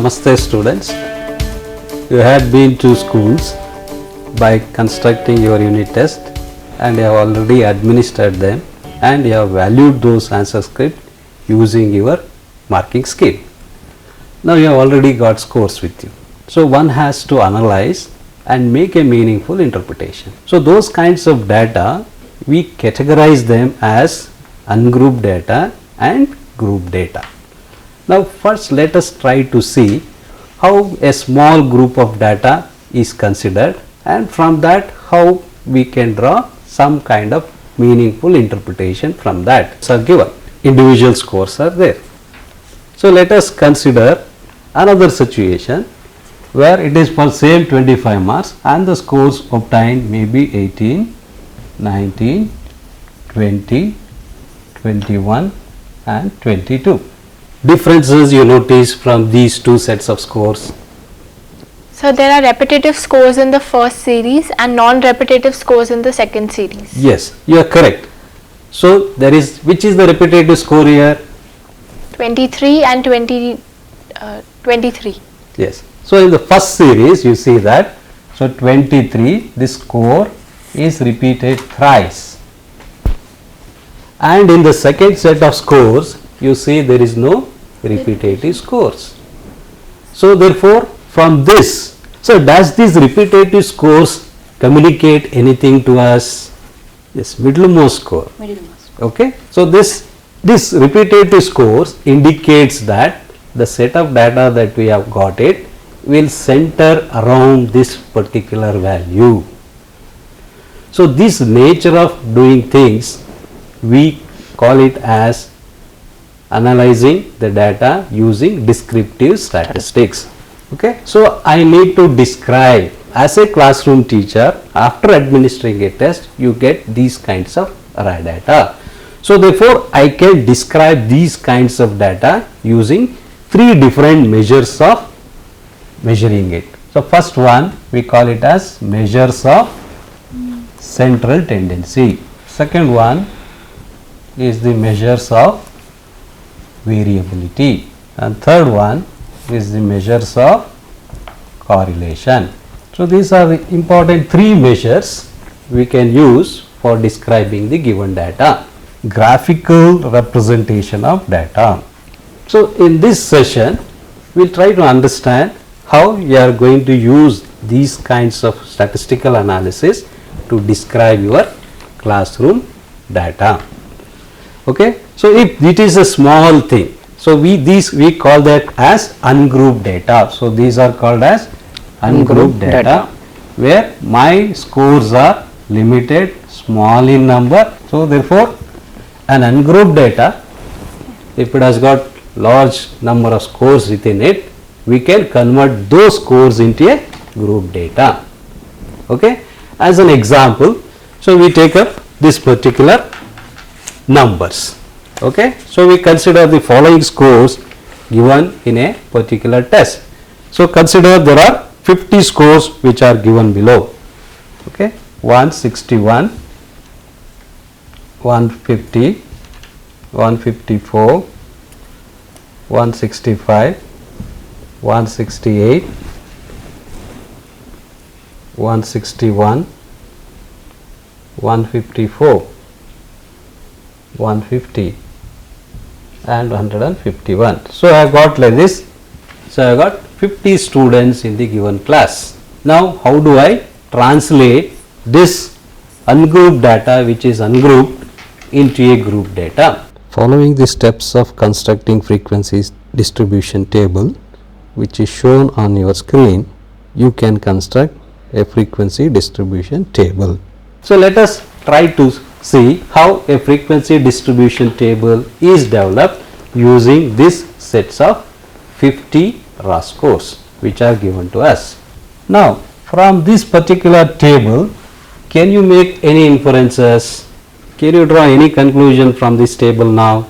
Namaste students. You have been to schools by constructing your unit test and you have already administered them and you have valued those answer script using your marking scheme. Now you have already got scores with you. So one has to analyze and make a meaningful interpretation. So those kinds of data we categorize them as ungrouped data and group data. Now first let us try to see how a small group of data is considered and from that how we can draw some kind of meaningful interpretation from that are given. Individual scores are there. So let us consider another situation where it is for same 25 marks and the scores obtained may be 18, 19, 20, 21 and 22. Differences you notice from these two sets of scores? So there are repetitive scores in the first series and non-repetitive scores in the second series. Yes, you are correct. So there is, which is the repetitive score here? 23 and 23. Yes. So in the first series you see that, so 23, this score is repeated thrice. And in the second set of scores you see there is no repetitive scores. So therefore from this, so does these repetitive scores communicate anything to us? Yes, middlemost score. Okay. So this repetitive scores indicates that the set of data that we have got it will center around this particular value. So this nature of doing things we call it as analyzing the data using descriptive statistics. Okay. So I need to describe, as a classroom teacher, after administering a test you get these kinds of raw data. So therefore I can describe these kinds of data using three different measures of measuring it. So first one we call it as measures of central tendency. Second one is the measures of variability and third one is the measures of correlation. So these are the important three measures we can use for describing the given data. Graphical representation of data. So in this session we will try to understand how you are going to use these kinds of statistical analysis to describe your classroom data. Okay. So if it is a small thing, so we call that as ungrouped data. So these are called as ungrouped data where my scores are limited, small in number. So therefore an ungrouped data, if it has got large number of scores within it, we can convert those scores into a group data. Okay. As an example, so we take up this particular numbers. Okay. So we consider the following scores given in a particular test. So consider there are 50 scores which are given below. Okay. 161, 150, 154, 165, 168, 161, 154, 150 and 151. So I have got like this. So I have got 50 students in the given class. Now how do I translate this ungrouped data which is ungrouped into a group data? Following the steps of constructing frequencies distribution table which is shown on your screen, you can construct a frequency distribution table. So let us try to see how a frequency distribution table is developed using these sets of 50 raw scores which are given to us. Now from this particular table, can you make any inferences? Can you draw any conclusion from this table now?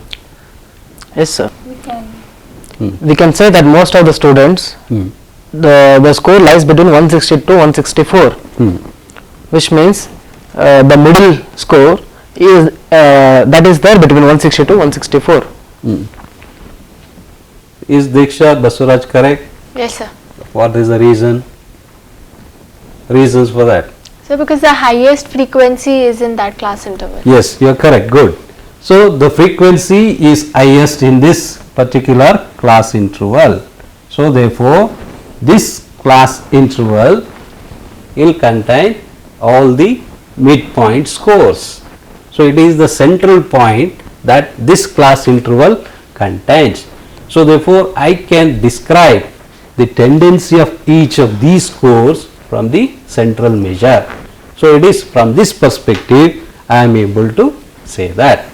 Yes sir. We can say that most of the students, the score lies between 162 to 164, which means the middle score is that is there between 162 to 164. Is Diksha Basuraj correct? Yes, sir. What is the reason? Reasons for that? So because the highest frequency is in that class interval. Yes, you are correct. Good. So the frequency is highest in this particular class interval. So therefore, this class interval will contain all the midpoint scores. So it is the central point that this class interval contains. So therefore, I can describe the tendency of each of these scores from the central measure. So it is from this perspective I am able to say that.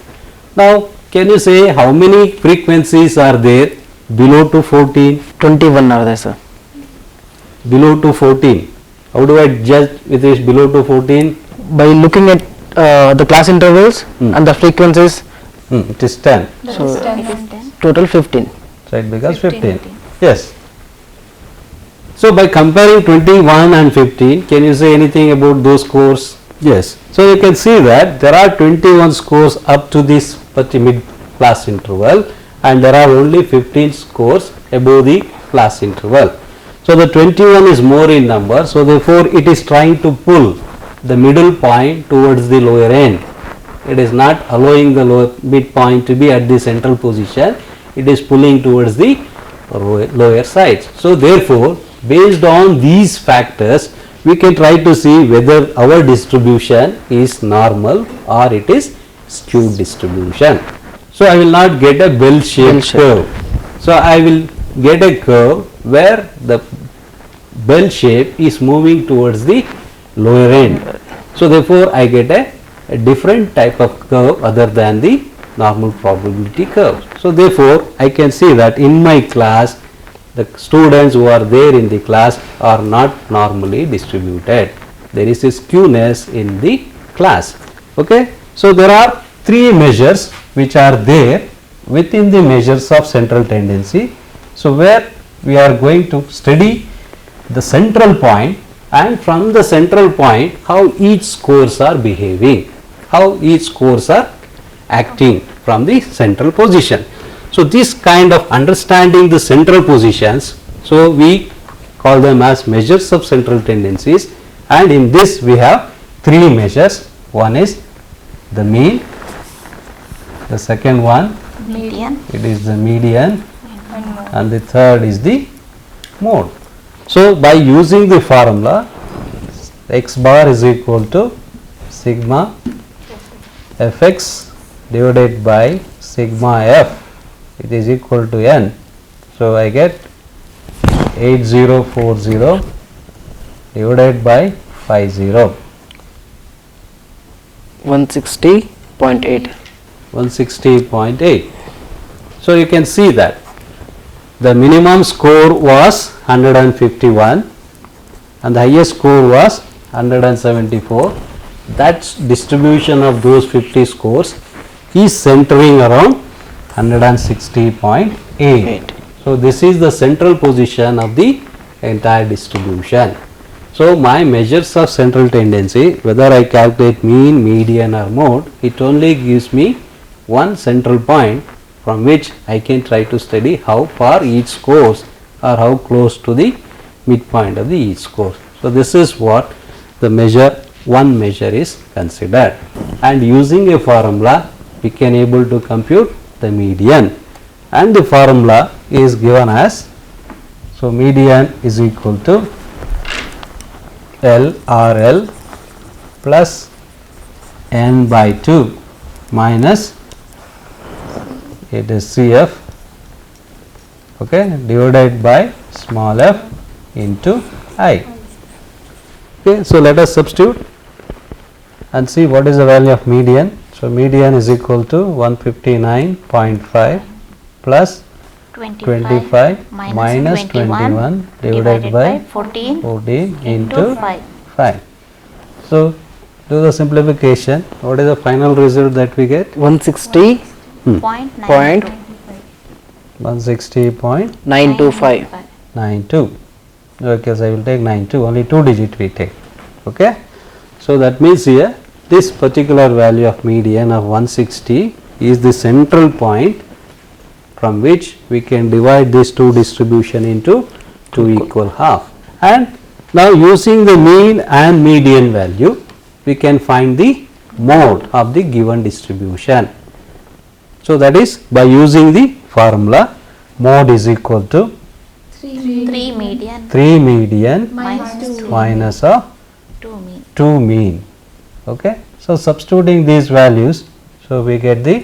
Now can you say how many frequencies are there below to 14? 21 are there, sir. Below to 14. How do I judge with this below to 14? By looking at the class intervals and the frequencies, It is 10. so total 15. So it becomes 15. Yes. So by comparing 21 and 15, can you say anything about those scores? Yes. So you can see that there are 21 scores up to this mid class interval and there are only 15 scores above the class interval. So the 21 is more in number, so therefore it is trying to pull the middle point towards the lower end. It is not allowing the lower midpoint to be at the central position, it is pulling towards the lower sides. So therefore, based on these factors, we can try to see whether our distribution is normal or it is skewed distribution. So I will not get a bell-shaped curve. So I will get a curve where the bell shape is moving towards the lower end. So therefore I get a different type of curve other than the normal probability curve. So therefore I can see that in my class the students who are there in the class are not normally distributed. There is a skewness in the class. Okay. So there are three measures which are there within the measures of central tendency. So where we are going to study the central point, and from the central point how each scores are behaving, how each scores are acting from the central position. So this kind of understanding the central positions, so we call them as measures of central tendencies, and in this we have three measures. One is the mean, the second one median, it is the median, and the third is the mode. So by using the formula x bar is equal to sigma fx divided by sigma f, it is equal to n. So I get 8040 divided by 50, 160.8. 160.8. So you can see that the minimum score was 151 and the highest score was 174. That distribution of those 50 scores is centering around 160.8. So this is the central position of the entire distribution. So my measures of central tendency, whether I calculate mean, median or mode, it only gives me one central point from which I can try to study how far each scores or how close to the midpoint of the each score. So this is what the measure, one measure is considered, and using a formula we can able to compute the median, and the formula is given as, so median is equal to LRL plus n by 2 minus, it is CF, okay, divided by small f into I. Okay, so let us substitute and see what is the value of median. So median is equal to 159.5 plus 25 minus 21 divided by 14 into 5. 5. So do the simplification. What is the final result that we get? 160.925. 160.92. Okay, so I will take 92, only 2 digit we take. Okay. So that means here this particular value of median of 160 is the central point from which we can divide this two distribution into 2 equal half. And now using the mean and median value, we can find the mode of the given distribution. So that is by using the formula, mode is equal to 3 median 3 median minus 2 minus 2 mean. 2 mean. Okay. So substituting these values, so we get the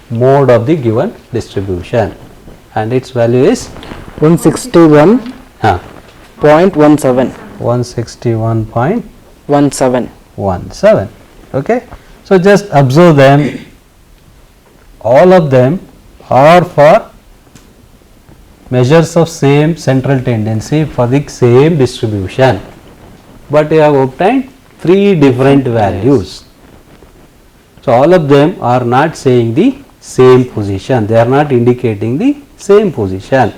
mode of the given distribution, and its value is 161.17. 161.17. Okay. So just observe them, all of them are for measures of same central tendency for the same distribution, but you have obtained 3 different values. So all of them are not saying the same position, they are not indicating the same position.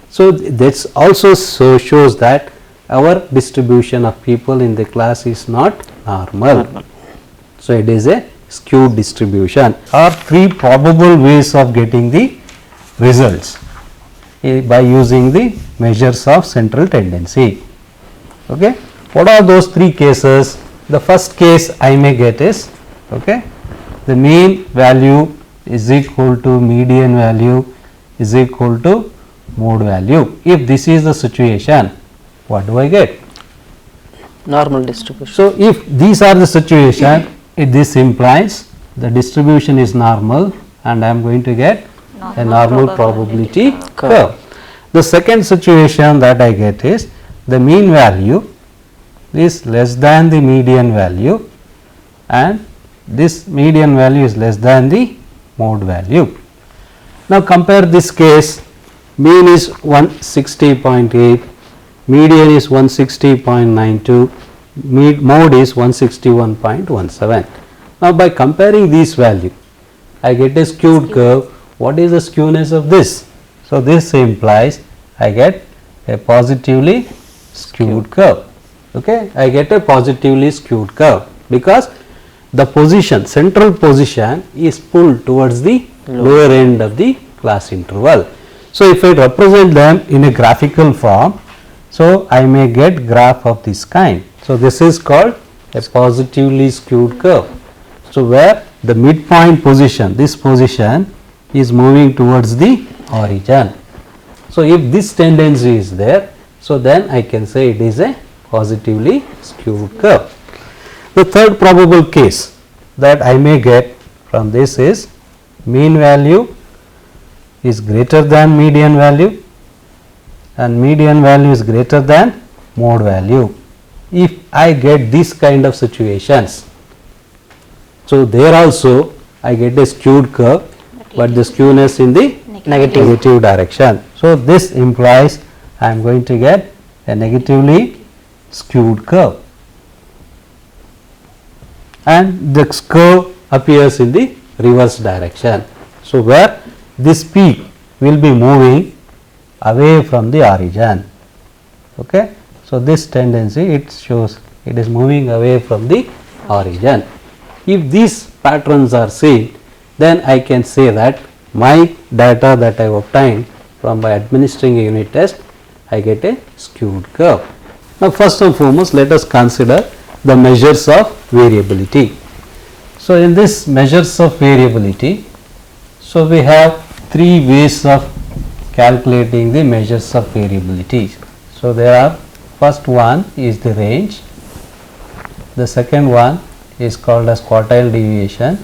So that also shows that our distribution of people in the class is not normal. So it is a skewed distribution. Are 3 probable ways of getting the results by using the measures of central tendency. Okay. What are those 3 cases? The first case I may get is, okay, the mean value is equal to median value is equal to mode value. If this is the situation, what do I get? Normal distribution. So if these are the situation, this implies the distribution is normal, and I am going to get a normal probability curve. The second situation that I get is the mean value is less than the median value, and this median value is less than the mode value. Now compare this case, mean is 160.8, median is 160.92, mode is 161.17. Now by comparing these value, I get a skewed curve. What is the skewness of this? So this implies I get a positively skewed curve. Okay, I get a positively skewed curve because the position, central position is pulled towards the lower end of the class interval. So if I represent them in a graphical form, so I may get graph of this kind. So this is called a positively skewed curve. So where the midpoint position, this position is moving towards the origin. So if this tendency is there, so then I can say it is a positively skewed curve. The third probable case that I may get from this is mean value is greater than median value and median value is greater than mode value. If I get this kind of situations, so there also I get a skewed curve, but the skewness in the negative direction. So this implies I am going to get a negatively skewed curve, and the curve appears in the reverse direction. So where this peak will be moving away from the origin. Okay. So this tendency, it shows it is moving away from the origin. If these patterns are seen, then I can say that my data that I obtained from by administering a unit test, I get a skewed curve. Now first and foremost, let us consider the measures of variability. So in this measures of variability, so we have 3 ways of calculating the measures of variability. So there are, first one is the range, the second one is called as quartile deviation,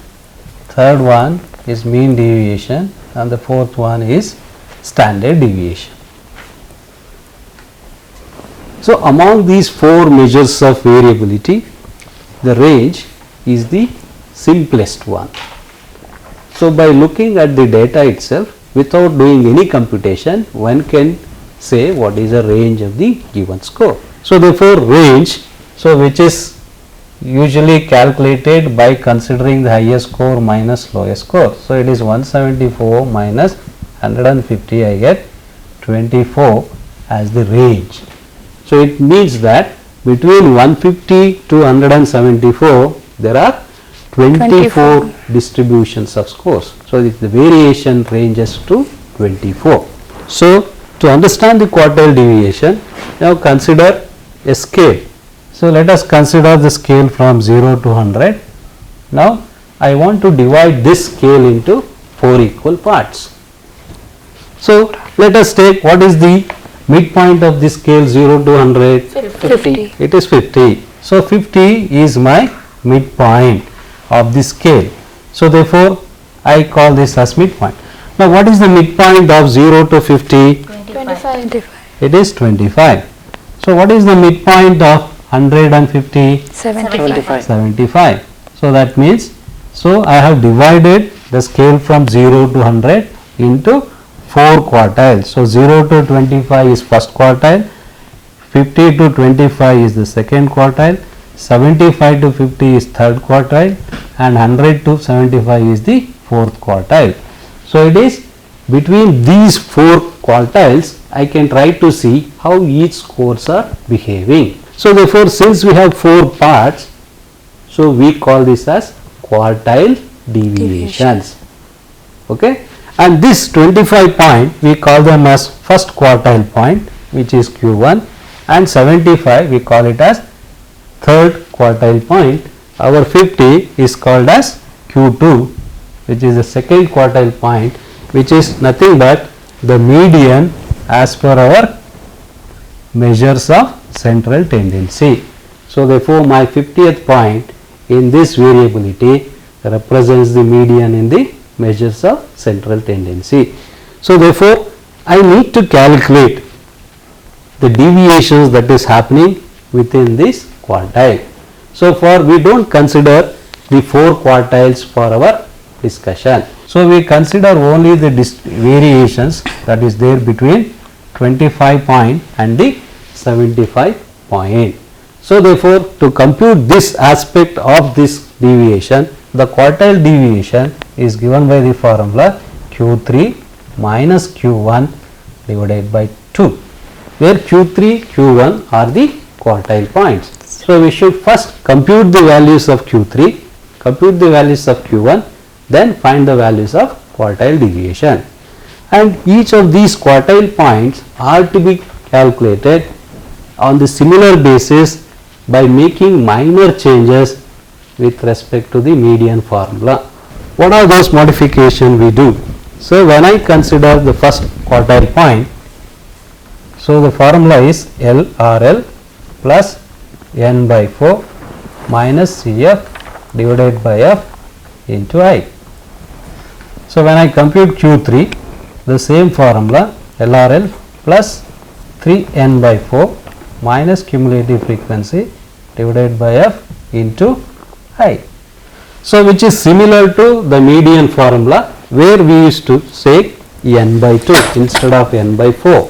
third one is mean deviation, and the fourth one is standard deviation. So among these 4 measures of variability, the range is the simplest one. So by looking at the data itself without doing any computation, one can say what is the range of the given score. So therefore range, so which is usually calculated by considering the highest score minus lowest score. So it is 174 minus 150, I get 24 as the range. So it means that between 150 to 174 there are 24 distributions of scores. So the variation ranges to 24. So to understand the quartile deviation, now consider a scale. So let us consider the scale from 0 to 100. Now I want to divide this scale into 4 equal parts. So let us take what is the midpoint of this scale 0 to 100? 50. It is 50. So 50 is my midpoint of the scale. So therefore I call this as midpoint. Now what is the midpoint of 0 to 50? 25. It is 25. So what is the midpoint of 150? 75. 75. So that means, so I have divided the scale from 0 to 100 into 4 quartiles. So 0 to 25 is first quartile, 50 to 25 is the second quartile, 75 to 50 is third quartile, and 100 to 75 is the fourth quartile. So it is between these 4 quartiles I can try to see how each scores are behaving. So therefore since we have 4 parts, so we call this as quartile deviations. Okay, and this 25 point we call them as first quartile point, which is Q1, and 75 we call it as third quartile point. Our 50 is called as Q2, which is the second quartile point, which is nothing but the median as per our measures of central tendency. So therefore my 50th point in this variability represents the median in the measures of central tendency. So therefore I need to calculate the deviations that is happening within this quartile. So for we don't consider the 4 quartiles for our discussion. So we consider only the variations that is there between 25 point and the 75 point. So therefore to compute this aspect of this deviation, the quartile deviation is given by the formula Q3 minus Q1 divided by 2, where Q3, Q1 are the quartile points. So we should first compute the values of Q3, compute the values of Q1, then find the values of quartile deviation. And each of these quartile points are to be calculated on the similar basis by making minor changes with respect to the median formula. What are those modifications we do? So when I consider the first quartile point, so the formula is LRL plus n by 4 minus CF divided by F into I. So when I compute Q3, the same formula LRL plus 3n by 4 minus cumulative frequency divided by F into I. So which is similar to the median formula where we used to say n by 2 instead of n by 4.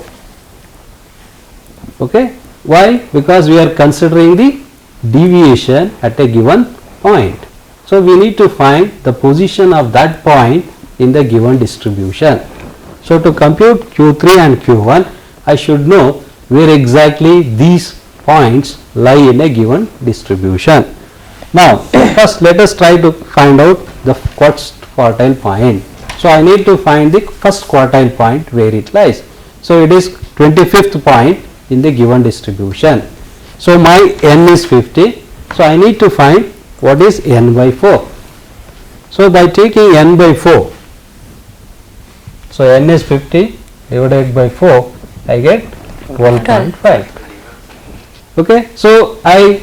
Okay. Why? Because we are considering the deviation at a given point. So we need to find the position of that point in the given distribution. So to compute Q3 and Q1, I should know where exactly these points lie in a given distribution. Now first let us try to find out the first quartile point. So I need to find the first quartile point where it lies. So it is 25th point in the given distribution. So my n is 50. So I need to find what is n by 4. So by taking n by 4, so n is 50 divided by 4, I get 12.5. Okay. So I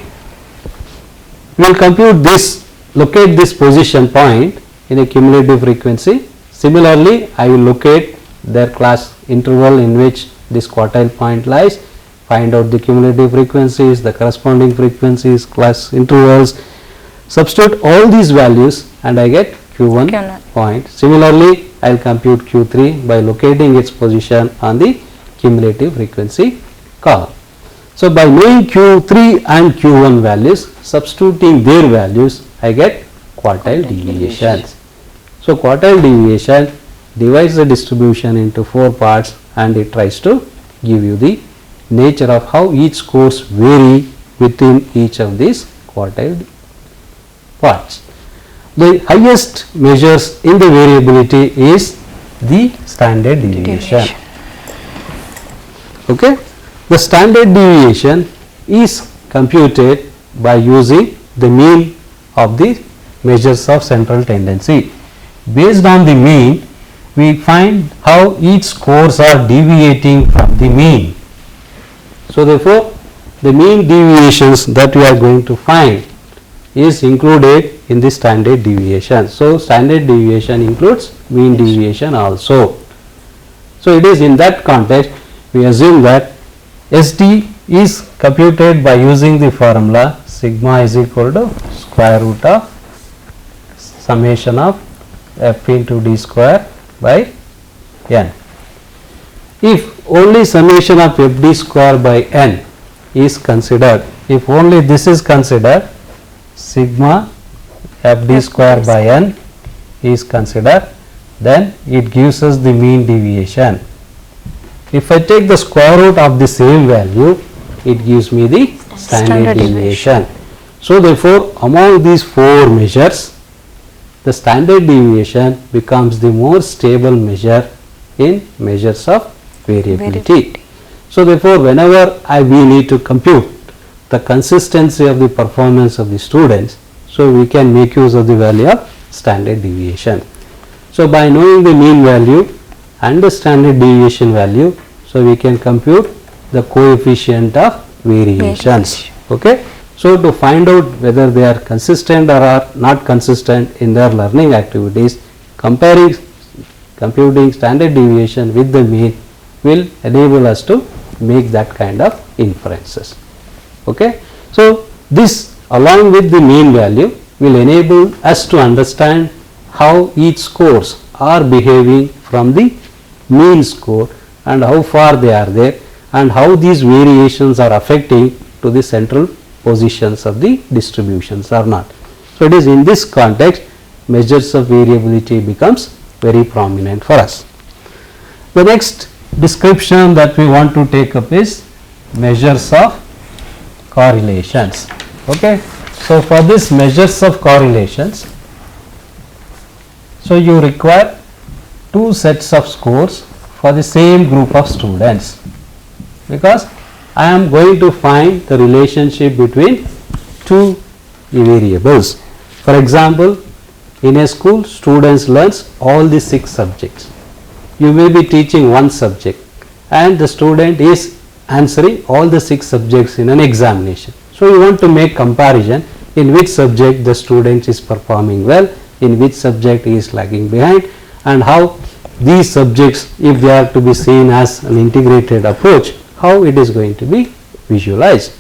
will compute this, locate this position point in a cumulative frequency. Similarly, I will locate their class interval in which this quartile point lies, find out the cumulative frequencies, the corresponding frequencies, class intervals, substitute all these values and I get Q1 point. Similarly, I will compute Q3 by locating its position on the cumulative frequency column. So by knowing Q3 and Q1 values, substituting their values, I get quartile deviations. So quartile deviation divides the distribution into 4 parts and it tries to give you the nature of how each scores vary within each of these quartile parts. The highest measures in the variability is the standard deviation. Okay. The standard deviation is computed by using the mean of the measures of central tendency. Based on the mean, we find how each scores are deviating from the mean. So therefore, the mean deviations that we are going to find is included in the standard deviation. So standard deviation includes mean deviation also. So it is in that context we assume that SD is computed by using the formula sigma is equal to square root of summation of f into d square by n. If only summation of f d square by n is considered, if only this is considered, sigma f d square by n is considered, then it gives us the mean deviation. If I take the square root of the same value, it gives me the standard deviation. So therefore, among these four measures, the standard deviation becomes the more stable measure in measures of variability. So therefore, whenever we need to compute the consistency of the performance of the students, so we can make use of the value of standard deviation. So by knowing the mean value and the standard deviation value, so we can compute the coefficient of variations. Okay. So to find out whether they are consistent or are not consistent in their learning activities, computing standard deviation with the mean will enable us to make that kind of inferences. Okay. So this along with the mean value will enable us to understand how each scores are behaving from the mean score and how far they are there and how these variations are affecting to the central positions of the distributions or not. So it is in this context measures of variability becomes very prominent for us. The next description that we want to take up is measures of correlations. Okay. So for this measures of correlations, so you require two sets of scores for the same group of students, because I am going to find the relationship between two variables. For example, in a school students learns all the 6 subjects. You may be teaching one subject and the student is answering all the 6 subjects in an examination. So you want to make comparison in which subject the student is performing well, in which subject he is lagging behind, and how these subjects, if they are to be seen as an integrated approach, how it is going to be visualized.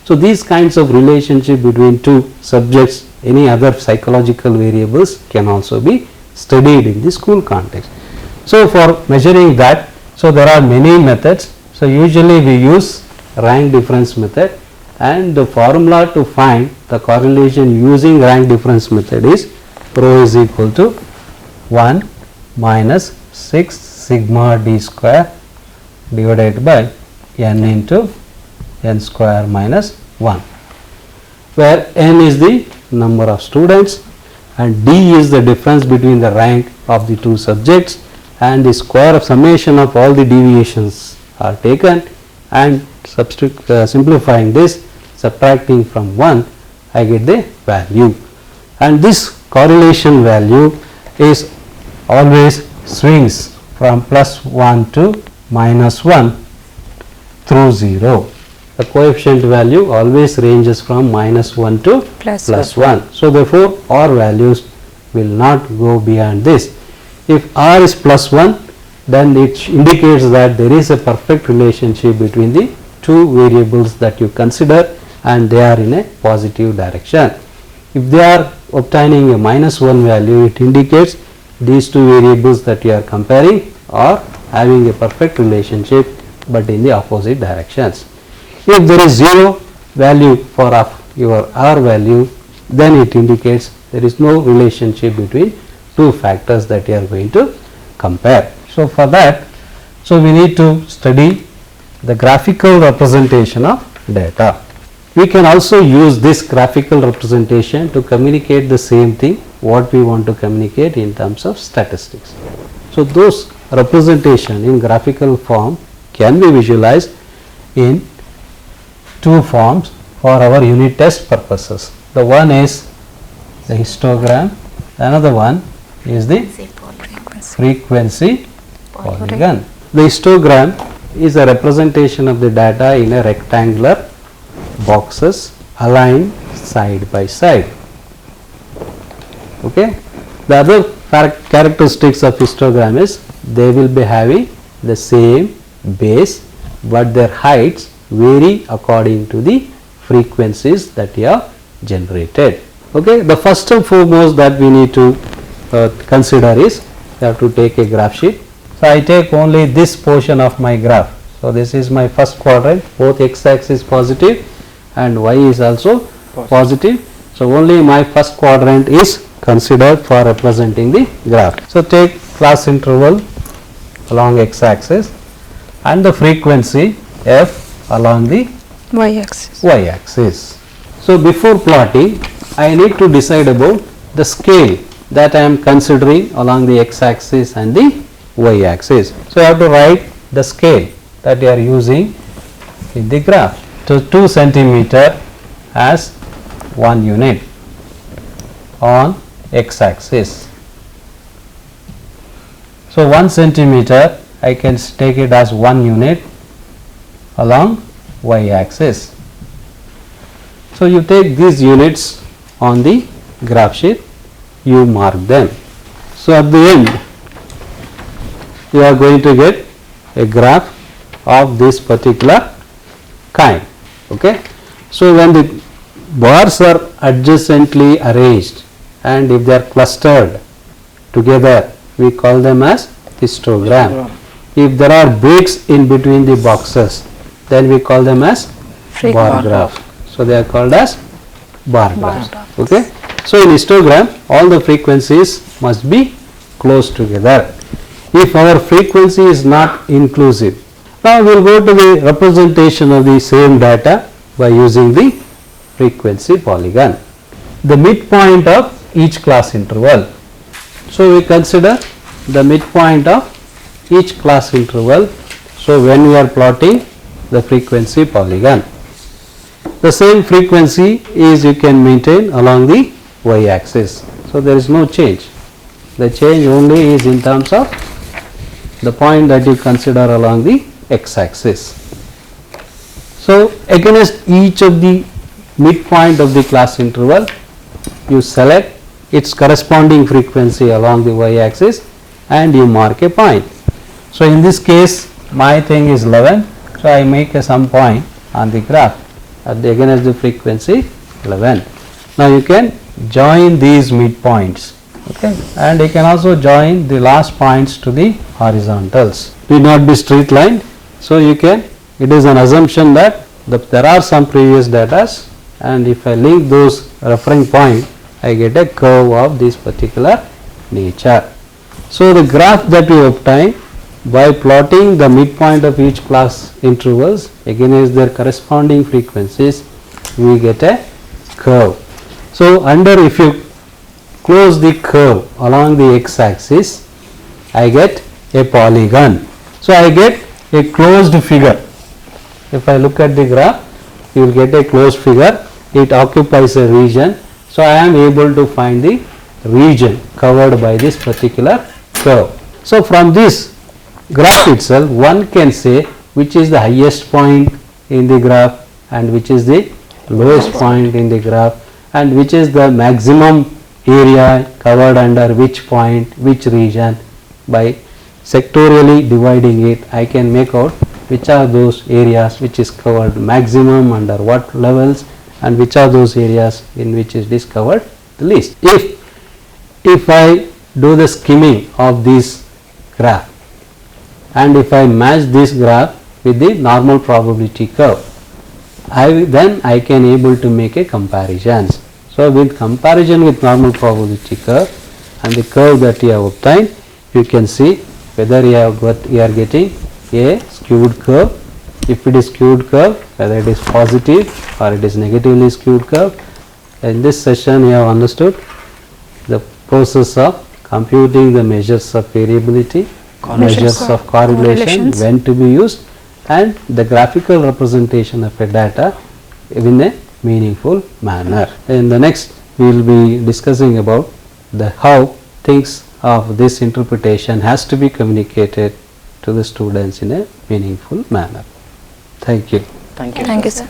So these kinds of relationship between two subjects, any other psychological variables can also be studied in the school context. So for measuring that, so there are many methods. So usually we use rank difference method, and the formula to find the correlation using rank difference method is rho is equal to 1 minus 6 sigma d square divided by n into n square minus 1, where n is the number of students and d is the difference between the rank of the two subjects, and the square of summation of all the deviations are taken, and simplifying this, subtracting from 1, I get the value, and this correlation value is always swings from +1 to -1 through 0. The coefficient value always ranges from -1 to +1. So therefore R values will not go beyond this. If R is +1, then it indicates that there is a perfect relationship between the two variables that you consider and they are in a positive direction. If they are obtaining a -1 value, it indicates these two variables that you are comparing are having a perfect relationship but in the opposite directions. If there is 0 value for your R value, then it indicates there is no relationship between two factors that you are going to compare. So for that, so we need to study the graphical representation of data. We can also use this graphical representation to communicate the same thing what we want to communicate in terms of statistics. So those representation in graphical form can be visualized in two forms for our unit test purposes. The one is the histogram, another one is the frequency polygon. The histogram is a representation of the data in a rectangular boxes aligned side by side. Okay. The other characteristics of histogram is they will be having the same base, but their heights vary according to the frequencies that you have generated. Okay. The first and foremost that we need to consider is you have to take a graph sheet. So, I take only this portion of my graph. So, this is my first quadrant, both x axis positive and y is also positive. So, only my first quadrant is considered for representing the graph. So, take class interval along x axis and the frequency f along the Y axis. y axis. So, before plotting I need to decide about the scale that I am considering along the x axis and the y axis. So, I have to write the scale that you are using in the graph. So, 2 centimeter as 1 unit on x axis. So, 1 centimeter I can take it as 1 unit along y axis. So, you take these units on the graph sheet, you mark them. So, at the end you are going to get a graph of this particular kind. Okay. So, when the bars are adjacently arranged and if they are clustered together, we call them as histogram. If there are breaks in between the boxes, then we call them as bar graph. So, they are called as bar graphs. Okay. So, in histogram all the frequencies must be close together. If our frequency is not inclusive, now we will go to the representation of the same data by using the frequency polygon. The midpoint of each class interval. So, we consider the midpoint of each class interval. So, when we are plotting the frequency polygon, the same frequency is you can maintain along the y axis. So, there is no change. The change only is in terms of the point that you consider along the x axis. So, against each of the midpoint of the class interval, you select its corresponding frequency along the y axis and you mark a point. So, in this case my thing is 11. So, I make some point on the graph at the against the frequency 11. Now, you can join these midpoints. Okay, and you can also join the last points to the horizontals. Need not be straight line. So, you can, it is an assumption that there are some previous data, and if I link those referring point, I get a curve of this particular nature. So, the graph that we obtain by plotting the midpoint of each class intervals against their corresponding frequencies, we get a curve. So, under if you close the curve along the x axis, I get a polygon. So, I get a closed figure. If I look at the graph, you will get a closed figure. It occupies a region. So, I am able to find the region covered by this particular curve. So, from this graph itself, one can say which is the highest point in the graph and which is the lowest point in the graph and which is the maximum area covered under which point, which region. By sectorially dividing it, I can make out which are those areas which is covered maximum under what levels and which are those areas in which it is covered the least. If I do the skimming of this graph and if I match this graph with the normal probability curve, then I can able to make a comparisons. So, with comparison with normal probability curve and the curve that you have obtained, you can see whether you are getting a skewed curve. If it is skewed curve, whether it is positive or it is negatively skewed curve. In this session, you have understood the process of computing the measures of variability, measures of correlation, when to be used, and the graphical representation of a data in a meaningful manner. In the next we will be discussing about the how things of this interpretation has to be communicated to the students in a meaningful manner. Thank you. Thank you. Thank you, sir.